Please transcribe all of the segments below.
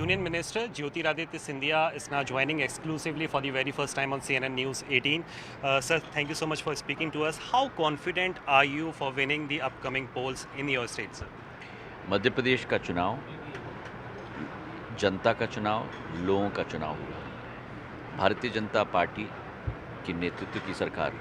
Union Minister Jyotiraditya Scindia is now joining exclusively for the very first time on CNN News 18. Sir, thank you so much for speaking to us. How confident are you for winning the upcoming polls in your state, sir? Madhya Pradesh का चुनाव जनता का चुनाव, लोगों का चुनाव होगा। Bharatiya Janata party की नेतृत्व की सरकार,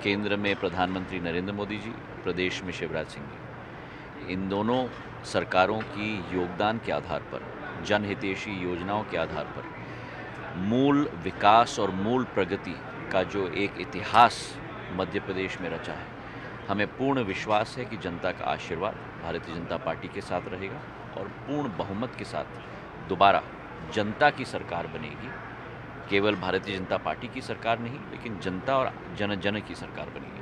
केंद्र में प्रधानमंत्री नरेंद्र मोदी जी, प्रदेश में शिवराज सिंह जी, इन दोनों सरकारों की योगदान के आधार पर, जनहितैषी योजनाओं के आधार पर मूल विकास और मूल प्रगति का जो एक इतिहास मध्य प्रदेश में रचा है, हमें पूर्ण विश्वास है कि जनता का आशीर्वाद भारतीय जनता पार्टी के साथ रहेगा और पूर्ण बहुमत के साथ दोबारा जनता की सरकार बनेगी। केवल भारतीय जनता पार्टी की सरकार नहीं, लेकिन जनता और जन की सरकार बनेगी।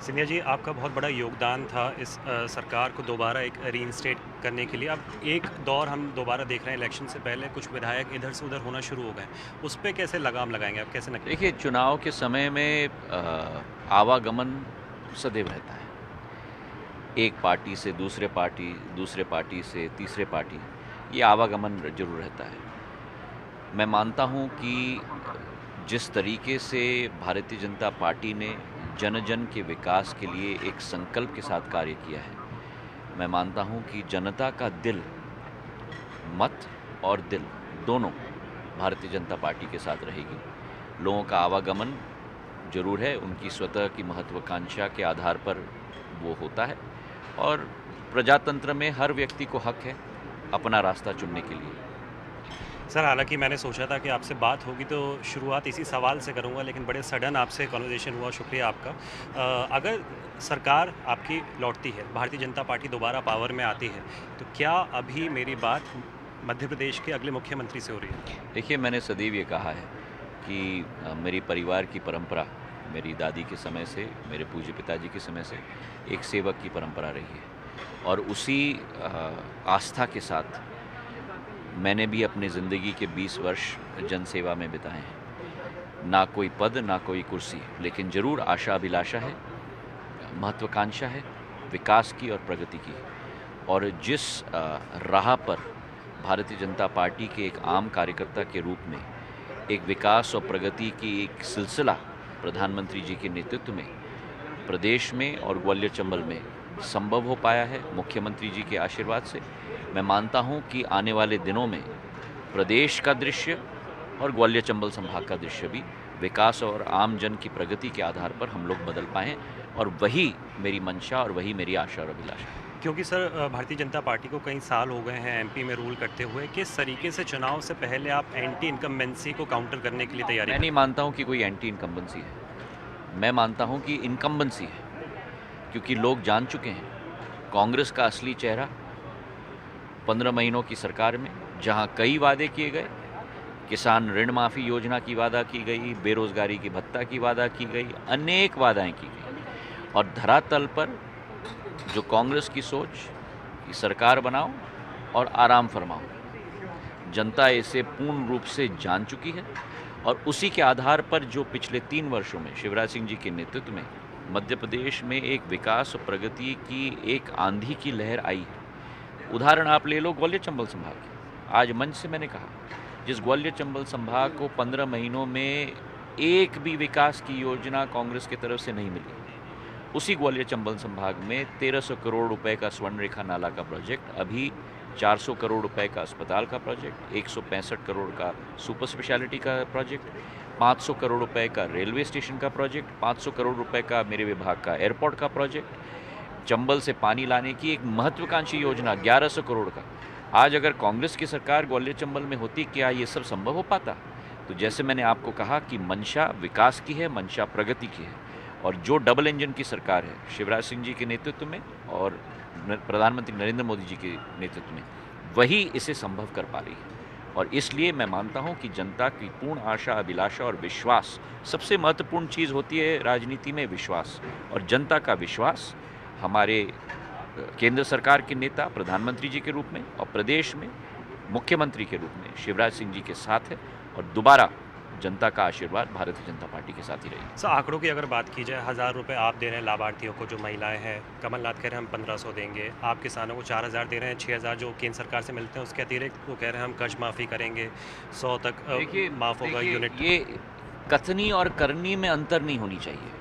सिंधिया जी, आपका बहुत बड़ा योगदान था इस सरकार को दोबारा एक रीइंस्टेट करने के लिए। अब एक दौर हम दोबारा देख रहे हैं, इलेक्शन से पहले कुछ विधायक इधर से उधर होना शुरू हो गए, उस पर कैसे लगाम लगाएंगे आप, कैसे नक्की? देखिए, चुनाव के समय में आवागमन सदैव रहता है, एक पार्टी से दूसरे पार्टी से तीसरे पार्टी, ये आवागमन जरूर रहता है। मैं मानता हूँ कि जिस तरीके से भारतीय जनता पार्टी ने जन के विकास के लिए एक संकल्प के साथ कार्य किया है, मैं मानता हूँ कि जनता का दिल, मत और दिल दोनों भारतीय जनता पार्टी के साथ रहेगी। लोगों का आवागमन जरूर है, उनकी स्वतः की महत्वाकांक्षा के आधार पर वो होता है और प्रजातंत्र में हर व्यक्ति को हक है अपना रास्ता चुनने के लिए। सर, हालांकि मैंने सोचा था कि आपसे बात होगी तो शुरुआत इसी सवाल से करूंगा, लेकिन बड़े सडन आपसे कन्वर्सेशन हुआ, शुक्रिया आपका। अगर सरकार आपकी लौटती है, भारतीय जनता पार्टी दोबारा पावर में आती है, तो क्या अभी मेरी बात मध्य प्रदेश के अगले मुख्यमंत्री से हो रही है? देखिए, मैंने सदैव ये कहा है कि मेरी परिवार की परंपरा, मेरी दादी के समय से, मेरे पूज्य पिताजी के समय से एक सेवक की परंपरा रही है और उसी आस्था के साथ मैंने भी अपनी ज़िंदगी के 20 वर्ष जनसेवा में बिताए हैं। ना कोई पद, ना कोई कुर्सी, लेकिन ज़रूर आशा अभिलाषा है, महत्वाकांक्षा है विकास की और प्रगति की। और जिस राह पर भारतीय जनता पार्टी के एक आम कार्यकर्ता के रूप में एक विकास और प्रगति की एक सिलसिला प्रधानमंत्री जी के नेतृत्व में प्रदेश में और ग्वालियर चंबल में संभव हो पाया है मुख्यमंत्री जी के आशीर्वाद से, मैं मानता हूं कि आने वाले दिनों में प्रदेश का दृश्य और ग्वालियर चंबल संभाग का दृश्य भी विकास और आम जन की प्रगति के आधार पर हम लोग बदल पाएँ, और वही मेरी मंशा और वही मेरी आशा और अभिलाषा है। क्योंकि सर, भारतीय जनता पार्टी को कई साल हो गए हैं एमपी में रूल करते हुए, किस तरीके से चुनाव से पहले आप एंटी इनकम्बेंसी को काउंटर करने के लिए तैयारी? मैं नहीं मानता हूं कि कोई एंटी इनकम्बेंसी है, मैं मानता हूं कि इनकम्बेंसी है, क्योंकि लोग जान चुके हैं कांग्रेस का असली चेहरा 15 महीनों की सरकार में, जहां कई वादे किए गए, किसान ऋण माफ़ी योजना की वादा की गई, बेरोजगारी की भत्ता की वादा की गई, अनेक वादाएं की गई, और धरातल पर जो कांग्रेस की सोच कि सरकार बनाओ और आराम फरमाओ, जनता इसे पूर्ण रूप से जान चुकी है। और उसी के आधार पर जो पिछले 3 वर्षों में शिवराज सिंह जी के नेतृत्व में मध्य प्रदेश में एक विकास और प्रगति की एक आंधी की लहर आई है। उदाहरण आप ले लो ग्वालियर चंबल संभाग की। आज मंच से मैंने कहा, जिस ग्वालियर चंबल संभाग को 15 महीनों में एक भी विकास की योजना कांग्रेस की तरफ से नहीं मिली, उसी ग्वालियर चंबल संभाग में 1300 करोड़ रुपए का स्वर्ण रेखा नाला का प्रोजेक्ट, अभी 400 करोड़ रुपए का अस्पताल का प्रोजेक्ट, 165 करोड़ का सुपर स्पेशलिटी का प्रोजेक्ट, 500 करोड़ रुपए का रेलवे स्टेशन का प्रोजेक्ट, 500 करोड़ रुपए का मेरे विभाग का एयरपोर्ट का प्रोजेक्ट, चंबल से पानी लाने की एक महत्वाकांक्षी योजना 1100 करोड़ का। आज अगर कांग्रेस की सरकार ग्वालियर चंबल में होती, क्या ये सब संभव हो पाता? तो जैसे मैंने आपको कहा कि मंशा विकास की है, मंशा प्रगति की है, और जो डबल इंजन की सरकार है शिवराज सिंह जी के नेतृत्व में और प्रधानमंत्री नरेंद्र मोदी जी के नेतृत्व में, वही इसे संभव कर पा रही है। और इसलिए मैं मानता हूं कि जनता की पूर्ण आशा अभिलाषा और विश्वास, सबसे महत्वपूर्ण चीज़ होती है राजनीति में विश्वास, और जनता का विश्वास हमारे केंद्र सरकार के नेता प्रधानमंत्री जी के रूप में और प्रदेश में मुख्यमंत्री के रूप में शिवराज सिंह जी के साथ है, और दोबारा जनता का आशीर्वाद भारतीय जनता पार्टी के साथ ही रहेगी। सर आंकड़ों की अगर बात की जाए 1,000 रुपये आप दे रहे हैं लाभार्थियों को जो महिलाएं हैं, कमलनाथ कह रहे हैं हम 1,500 देंगे, आप किसानों को 4,000 दे रहे हैं, 6,000 जो केंद्र सरकार से मिलते हैं उसके अतिरिक्त वो कह रहे हैं हम कर्ज माफ़ी करेंगे, 100 तक देखिए माफ़ होगा देखिए, यूनिट। ये कथनी और करनी में अंतर नहीं होनी चाहिए।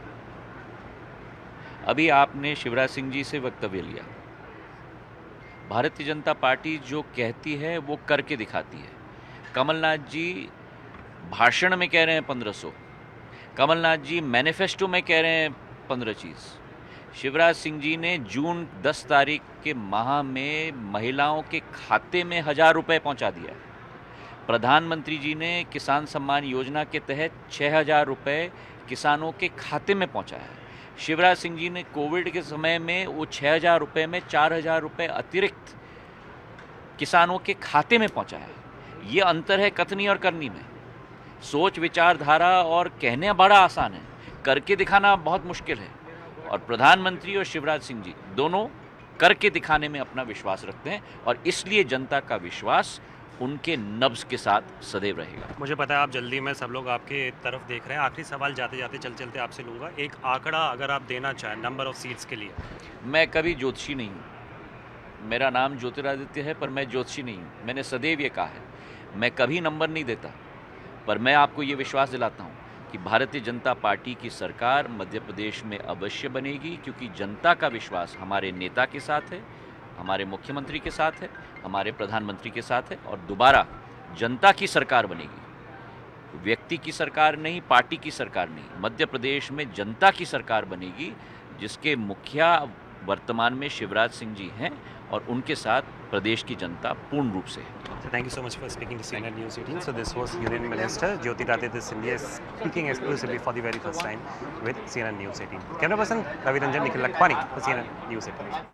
अभी आपने शिवराज सिंह जी से वक्तव्य लिया। भारतीय जनता पार्टी जो कहती है वो करके दिखाती है। कमलनाथ जी भाषण में कह रहे हैं 1,500, कमलनाथ जी मैनिफेस्टो में कह रहे हैं 15 चीज़। शिवराज सिंह जी ने जून 10 तारीख के माह में महिलाओं के खाते में 1,000 रुपये पहुंचा दिया। प्रधानमंत्री जी ने किसान सम्मान योजना के तहत 6,000 रुपये किसानों के खाते में पहुंचाया है। शिवराज सिंह जी ने कोविड के समय में वो 6,000 रुपये में 4,000 रुपये अतिरिक्त किसानों के खाते में पहुंचाया है। ये अंतर है कथनी और करनी में। सोच विचारधारा और कहने बड़ा आसान है, करके दिखाना बहुत मुश्किल है। और प्रधानमंत्री और शिवराज सिंह जी दोनों करके दिखाने में अपना विश्वास रखते हैं और इसलिए जनता का विश्वास उनके नब्ज़ के साथ सदैव रहेगा। मुझे पता है आप जल्दी में सब लोग आपके तरफ देख रहे हैं। आखिरी सवाल जाते जाते चलते आपसे लूँगा, एक आंकड़ा अगर आप देना चाहें नंबर ऑफ सीट्स के लिए। मैं कभी ज्योतिषी नहीं हूँ। मेरा नाम ज्योतिरादित्य है पर मैं ज्योतिषी नहीं हूँ। मैंने सदैव ये कहा है, मैं कभी नंबर नहीं देता, पर मैं आपको ये विश्वास दिलाता हूँ कि भारतीय जनता पार्टी की सरकार मध्य प्रदेश में अवश्य बनेगी, क्योंकि जनता का विश्वास हमारे नेता के साथ है, हमारे मुख्यमंत्री के साथ है, हमारे प्रधानमंत्री के साथ है और दोबारा जनता की सरकार बनेगी। व्यक्ति की सरकार नहीं, पार्टी की सरकार नहीं, मध्य प्रदेश में जनता की सरकार बनेगी, जिसके मुखिया वर्तमान में शिवराज सिंह जी हैं और उनके साथ प्रदेश की जनता पूर्ण रूप से है। Thank you so much for speaking to CNN News 18. So this was Union Minister Jyotiraditya Scindia speaking exclusively for the very first time with CNN News 18. Camera person Ravi Ranjan, Nikhil Lakhwani for CNN News 18.